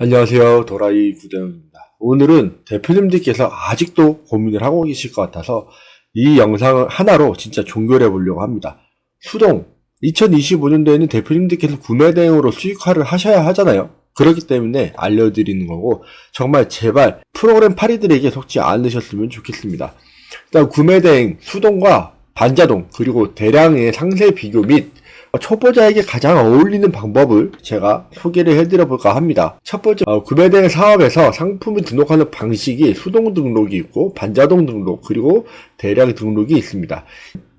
안녕하세요. 도라이 구대웅입니다. 오늘은 대표님들께서 아직도 고민을 하고 계실 것 같아서 이 영상을 하나로 진짜 종결해 보려고 합니다. 수동 2025년도에는 대표님들께서 구매 대행으로 수익화를 하셔야 하잖아요. 그렇기 때문에 알려드리는 거고, 정말 제발 프로그램 파리들에게 속지 않으셨으면 좋겠습니다. 일단 구매 대행, 수동과 반자동, 그리고 대량의 상세 비교 및 초보자에게 가장 어울리는 방법을 제가 소개를 해드려 볼까 합니다. 첫 번째, 구매대행 사업에서 상품을 등록하는 방식이 수동 등록이 있고 반자동 등록, 그리고 대량 등록이 있습니다.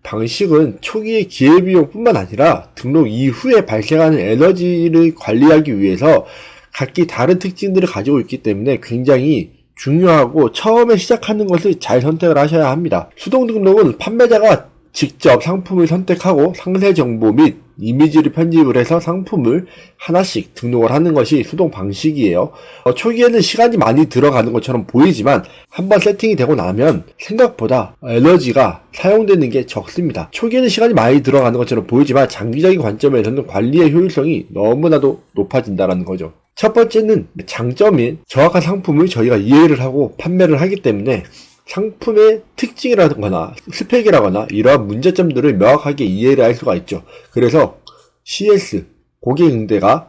방식은 초기의 기회비용뿐만 아니라 등록 이후에 발생하는 에너지를 관리하기 위해서 각기 다른 특징들을 가지고 있기 때문에 굉장히 중요하고 처음에 시작하는 것을 잘 선택을 하셔야 합니다. 수동 등록은 판매자가 직접 상품을 선택하고 상세 정보 및 이미지를 편집을 해서 상품을 하나씩 등록을 하는 것이 수동 방식이에요. 초기에는 시간이 많이 들어가는 것처럼 보이지만 한번 세팅이 되고 나면 생각보다 에너지가 사용되는 게 적습니다. 초기에는 시간이 많이 들어가는 것처럼 보이지만 장기적인 관점에서는 관리의 효율성이 너무나도 높아진다는 거죠. 첫 번째는 장점인 정확한 상품을 저희가 이해를 하고 판매를 하기 때문에 상품의 특징이라거나 스펙이라거나 이러한 문제점들을 명확하게 이해를 할 수가 있죠. 그래서 CS, 고객 응대가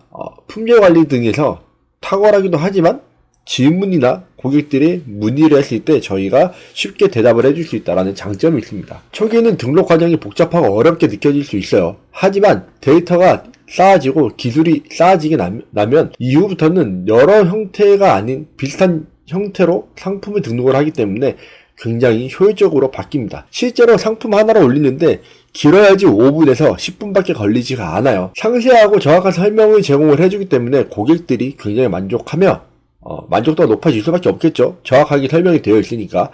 품질 관리 등에서 탁월하기도 하지만 질문이나 고객들이 문의를 했을 때 저희가 쉽게 대답을 해줄 수 있다는 장점이 있습니다. 초기에는 등록 과정이 복잡하고 어렵게 느껴질 수 있어요. 하지만 데이터가 쌓아지고 기술이 쌓아지게 나면 이후부터는 여러 형태가 아닌 비슷한 형태로 상품을 등록을 하기 때문에 굉장히 효율적으로 바뀝니다. 실제로 상품 하나를 올리는데 길어야지 5분에서 10분밖에 걸리지가 않아요. 상세하고 정확한 설명을 제공을 해주기 때문에 고객들이 굉장히 만족하며 만족도가 높아질 수밖에 없겠죠. 정확하게 설명이 되어 있으니까.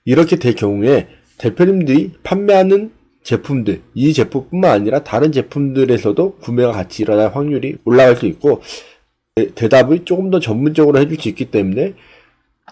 이렇게 될 경우에 대표님들이 판매하는 제품들, 이 제품뿐만 아니라 다른 제품들에서도 구매가 같이 일어날 확률이 올라갈 수 있고 대답을 조금 더 전문적으로 해줄 수 있기 때문에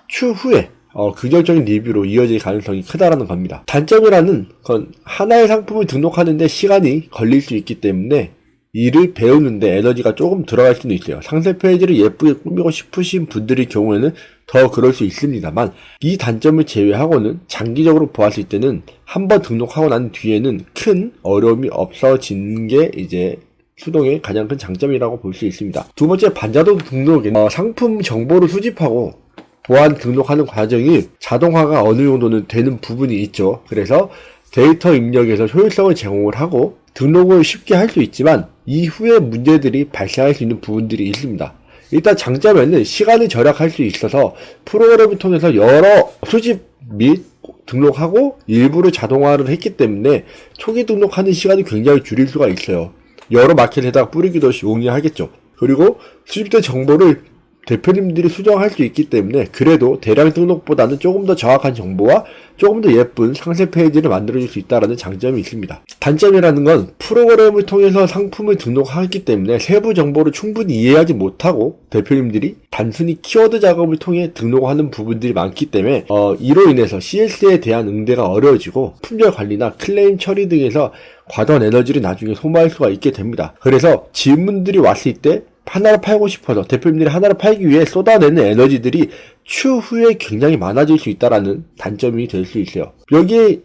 추후에 긍정적인 리뷰로 이어질 가능성이 크다라는 겁니다. 단점이라는 건 하나의 상품을 등록하는데 시간이 걸릴 수 있기 때문에 이를 배우는데 에너지가 조금 들어갈 수는 있어요. 상세 페이지를 예쁘게 꾸미고 싶으신 분들의 경우에는 더 그럴 수 있습니다만 이 단점을 제외하고는 장기적으로 보았을 때는 한번 등록하고 난 뒤에는 큰 어려움이 없어지는 게 이제 수동의 가장 큰 장점이라고 볼 수 있습니다. 두 번째, 반자동 등록은 상품 정보를 수집하고 보안 등록하는 과정이 자동화가 어느 정도는 되는 부분이 있죠. 그래서 데이터 입력에서 효율성을 제공을 하고 등록을 쉽게 할 수 있지만 이후에 문제들이 발생할 수 있는 부분들이 있습니다. 일단 장점에는 시간을 절약할 수 있어서 프로그램을 통해서 여러 수집 및 등록하고 일부를 자동화를 했기 때문에 초기 등록하는 시간이 굉장히 줄일 수가 있어요. 여러 마켓에다가 뿌리기도 용이하겠죠. 그리고 수집된 정보를 대표님들이 수정할 수 있기 때문에 그래도 대량 등록보다는 조금 더 정확한 정보와 조금 더 예쁜 상세 페이지를 만들어줄 수 있다는 장점이 있습니다. 단점이라는 건 프로그램을 통해서 상품을 등록하기 때문에 세부 정보를 충분히 이해하지 못하고 대표님들이 단순히 키워드 작업을 통해 등록하는 부분들이 많기 때문에 이로 인해서 CS에 대한 응대가 어려워지고 품절 관리나 클레임 처리 등에서 과도한 에너지를 나중에 소모할 수가 있게 됩니다. 그래서 질문들이 왔을 때 하나를 팔고 싶어서 대표님들이 하나를 팔기 위해 쏟아내는 에너지들이 추후에 굉장히 많아질 수 있다는 단점이 될 수 있어요. 여기에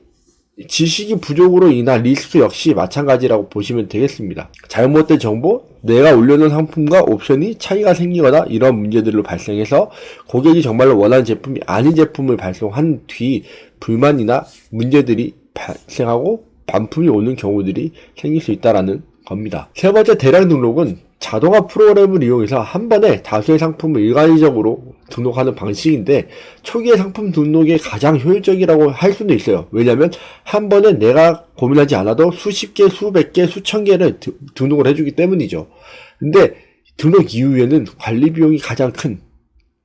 지식이 부족으로 인한 리스크 역시 마찬가지라고 보시면 되겠습니다. 잘못된 정보, 내가 올려놓은 상품과 옵션이 차이가 생기거나 이런 문제들로 발생해서 고객이 정말로 원하는 제품이 아닌 제품을 발송한 뒤 불만이나 문제들이 발생하고 반품이 오는 경우들이 생길 수 있다는 겁니다. 세 번째, 대량 등록은 자동화 프로그램을 이용해서 한 번에 다수의 상품을 일괄적으로 등록하는 방식인데 초기의 상품 등록이 가장 효율적이라고 할 수도 있어요. 왜냐하면 한 번에 내가 고민하지 않아도 수십 개, 수백 개, 수천 개를 등록을 해주기 때문이죠. 근데 등록 이후에는 관리 비용이 가장 큰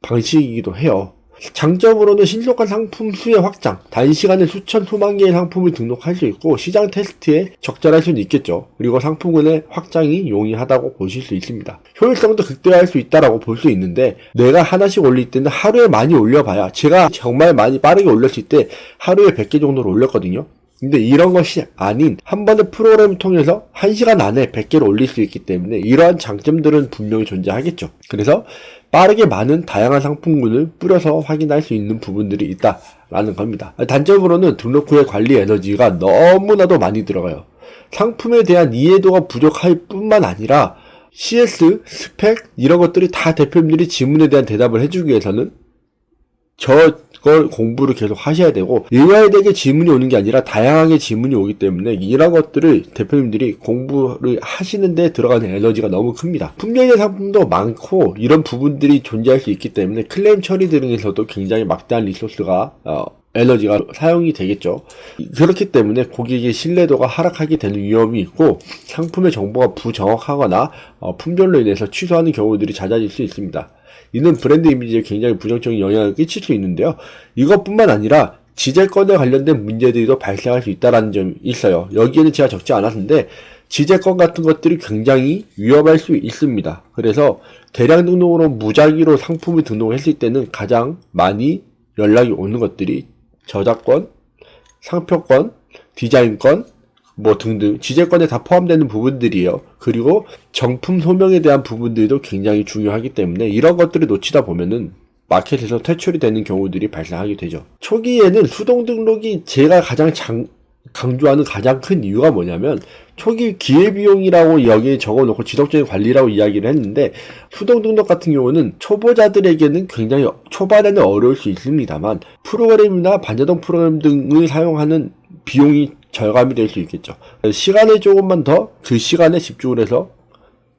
방식이기도 해요. 장점으로는 신속한 상품 수의 확장, 단시간에 수천 수만 개의 상품을 등록할 수 있고 시장 테스트에 적절할 수는 있겠죠. 그리고 상품군의 확장이 용이하다고 보실 수 있습니다. 효율성도 극대화할 수 있다라고 볼 수 있는데 내가 하나씩 올릴 때는 하루에 많이 올려봐야, 제가 정말 많이 빠르게 올렸을 때 하루에 100개 정도로 올렸거든요. 근데 이런 것이 아닌 한 번의 프로그램을 통해서 1시간 안에 100개를 올릴 수 있기 때문에 이러한 장점들은 분명히 존재하겠죠. 그래서 빠르게 많은 다양한 상품군을 뿌려서 확인할 수 있는 부분들이 있다라는 겁니다. 단점으로는 등록 후에 관리 에너지가 너무나도 많이 들어가요. 상품에 대한 이해도가 부족할 뿐만 아니라 CS, 스펙 이런 것들이 다 대표님들이 질문에 대한 대답을 해주기 위해서는 저걸 공부를 계속 하셔야 되고, 일괄되게 질문이 오는 게 아니라 다양하게 질문이 오기 때문에 이런 것들을 대표님들이 공부를 하시는데 들어가는 에너지가 너무 큽니다. 품절된 상품도 많고 이런 부분들이 존재할 수 있기 때문에 클레임 처리 등에서도 굉장히 막대한 리소스가 에너지가 사용이 되겠죠. 그렇기 때문에 고객의 신뢰도가 하락하게 되는 위험이 있고, 상품의 정보가 부정확하거나 품절로 인해서 취소하는 경우들이 잦아질 수 있습니다. 이는 브랜드 이미지에 굉장히 부정적인 영향을 끼칠 수 있는데요. 이것뿐만 아니라 지재권에 관련된 문제들도 발생할 수 있다는 점이 있어요. 여기에는 제가 적지 않았는데 지재권 같은 것들이 굉장히 위험할 수 있습니다. 그래서 대량 등록으로 무작위로 상품을 등록했을 때는 가장 많이 연락이 오는 것들이 저작권, 상표권, 디자인권 등등 지재권에 다 포함되는 부분들이에요. 그리고 정품 소명에 대한 부분들도 굉장히 중요하기 때문에 이런 것들을 놓치다 보면은 마켓에서 퇴출이 되는 경우들이 발생하게 되죠. 초기에는 수동 등록이 제가 가장 강조하는 가장 큰 이유가 뭐냐면, 초기 기회비용이라고 여기에 적어놓고 지속적인 관리라고 이야기를 했는데, 수동 등록 같은 경우는 초보자들에게는 굉장히 초반에는 어려울 수 있습니다만 프로그램이나 반자동 프로그램 등을 사용하는 비용이 절감이 될 수 있겠죠. 시간을 조금만 더 그 시간에 집중을 해서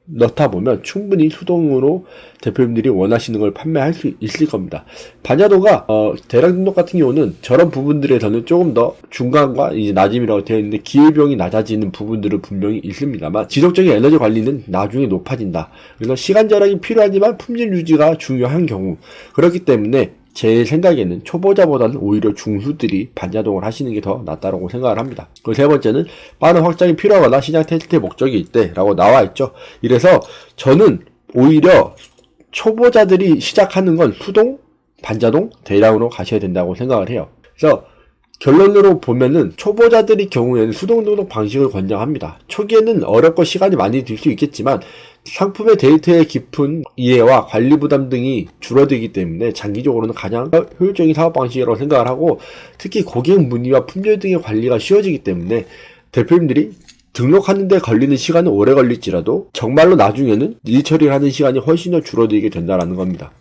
넣다 보면 충분히 수동으로 대표님들이 원하시는 걸 판매할 수 있을 겁니다. 반자도가 대량 등록 같은 경우는 저런 부분들에서는 조금 더 중간과 이제 낮음이라고 되어 있는데 기회비용이 낮아지는 부분들은 분명히 있습니다만 지속적인 에너지 관리는 나중에 높아진다. 그래서 시간 절약이 필요하지만 품질 유지가 중요한 경우, 그렇기 때문에 제 생각에는 초보자보다는 오히려 중수들이 반자동을 하시는 게 더 낫다고 생각을 합니다. 그리고 세 번째는 빠른 확장이 필요하거나 시장 테스트의 목적이 있대 라고 나와 있죠. 이래서 저는 오히려 초보자들이 시작하는 건 수동, 반자동, 대량으로 가셔야 된다고 생각을 해요. 그래서 결론으로 보면은 초보자들의 경우에는 수동 등록 방식을 권장합니다. 초기에는 어렵고 시간이 많이 들 수 있겠지만 상품의 데이터의 깊은 이해와 관리 부담 등이 줄어들기 때문에 장기적으로는 가장 효율적인 사업 방식이라고 생각을 하고, 특히 고객 문의와 품질 등의 관리가 쉬워지기 때문에 대표님들이 등록하는 데 걸리는 시간은 오래 걸릴지라도 정말로 나중에는 일 처리를 하는 시간이 훨씬 더 줄어들게 된다는 겁니다.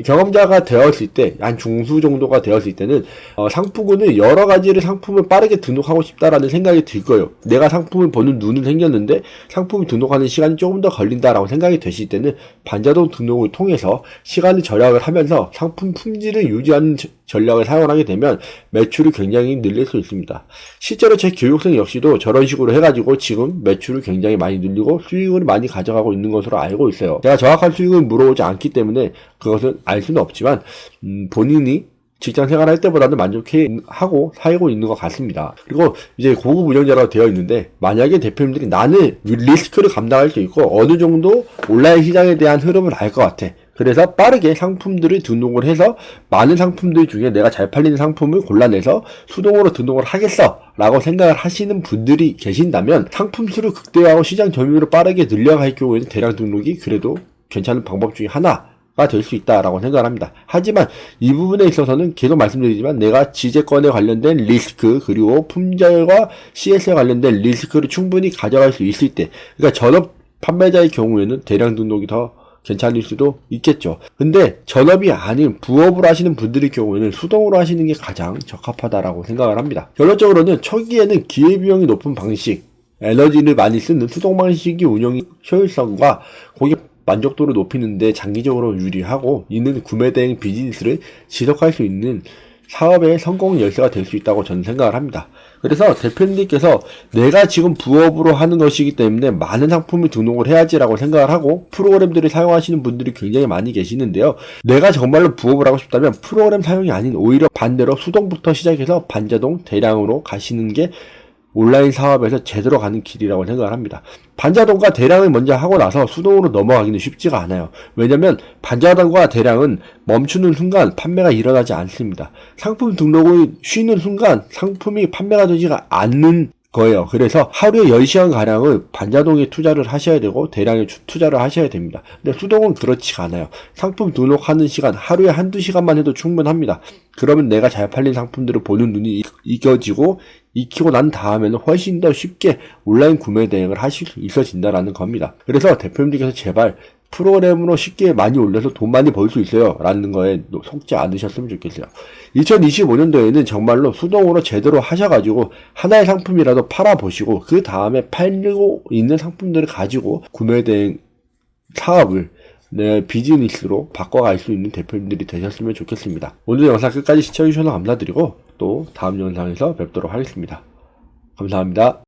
경험자가 되었을 때, 한 중수 정도가 되었을 때는 상품군을 여러 가지를 상품을 빠르게 등록하고 싶다라는 생각이 들 거예요. 내가 상품을 보는 눈은 생겼는데 상품을 등록하는 시간이 조금 더 걸린다라고 생각이 되실 때는 반자동 등록을 통해서 시간을 절약을 하면서 상품 품질을 유지하는 전략을 사용하게 되면 매출이 굉장히 늘릴 수 있습니다. 실제로 제 교육생 역시도 저런 식으로 해가지고 지금 매출을 굉장히 많이 늘리고 수익을 많이 가져가고 있는 것으로 알고 있어요. 제가 정확한 수익을 물어보지 않기 때문에 그것은 알 수는 없지만 본인이 직장 생활할 때보다는 만족해하고 살고 있는 것 같습니다. 그리고 이제 고급 운영자라고 되어 있는데, 만약에 대표님들이 나는 리스크를 감당할 수 있고 어느 정도 온라인 시장에 대한 흐름을 알 것 같아, 그래서 빠르게 상품들을 등록을 해서 많은 상품들 중에 내가 잘 팔리는 상품을 골라내서 수동으로 등록을 하겠어 라고 생각을 하시는 분들이 계신다면, 상품 수를 극대화하고 시장 점유율을 빠르게 늘려갈 경우에는 대량 등록이 그래도 괜찮은 방법 중에 하나가 될 수 있다라고 생각을 합니다. 하지만 이 부분에 있어서는 계속 말씀드리지만 내가 지재권에 관련된 리스크, 그리고 품절과 CS에 관련된 리스크를 충분히 가져갈 수 있을 때, 그러니까 전업 판매자의 경우에는 대량 등록이 더 괜찮을 수도 있겠죠. 근데 전업이 아닌 부업으로 하시는 분들의 경우에는 수동으로 하시는 게 가장 적합하다라고 생각을 합니다. 결론적으로는 초기에는 기회비용이 높은 방식, 에너지를 많이 쓰는 수동 방식이 운영 효율성과 고객 만족도를 높이는데 장기적으로 유리하고, 이는 구매 대행 비즈니스를 지속할 수 있는 사업의 성공 열쇠가 될 수 있다고 저는 생각을 합니다. 그래서 대표님께서 내가 지금 부업으로 하는 것이기 때문에 많은 상품을 등록을 해야지라고 생각을 하고 프로그램들을 사용하시는 분들이 굉장히 많이 계시는데요. 내가 정말로 부업을 하고 싶다면 프로그램 사용이 아닌 오히려 반대로 수동부터 시작해서 반자동, 대량으로 가시는 게 온라인 사업에서 제대로 가는 길이라고 생각을 합니다. 반자동과 대량을 먼저 하고 나서 수동으로 넘어가기는 쉽지가 않아요. 왜냐면 반자동과 대량은 멈추는 순간 판매가 일어나지 않습니다. 상품 등록을 쉬는 순간 상품이 판매가 되지가 않는 거예요. 그래서 하루에 10시간 가량은 반자동에 투자를 하셔야 되고 대량의 투자를 하셔야 됩니다. 근데 수동은 그렇지가 않아요. 상품 등록하는 시간 하루에 한두 시간만 해도 충분합니다. 그러면 내가 잘 팔린 상품들을 보는 눈이 익히고 난 다음에는 훨씬 더 쉽게 온라인 구매 대행을 하실 수 있어진다라는 겁니다. 그래서 대표님들께서 제발 프로그램으로 쉽게 많이 올려서 돈 많이 벌 수 있어요 라는 거에 속지 않으셨으면 좋겠어요. 2025년도에는 정말로 수동으로 제대로 하셔가지고 하나의 상품이라도 팔아보시고 그 다음에 팔리고 있는 상품들을 가지고 구매대행 사업을 내 비즈니스로 바꿔갈 수 있는 대표님들이 되셨으면 좋겠습니다. 오늘 영상 끝까지 시청해주셔서 감사드리고 또 다음 영상에서 뵙도록 하겠습니다. 감사합니다.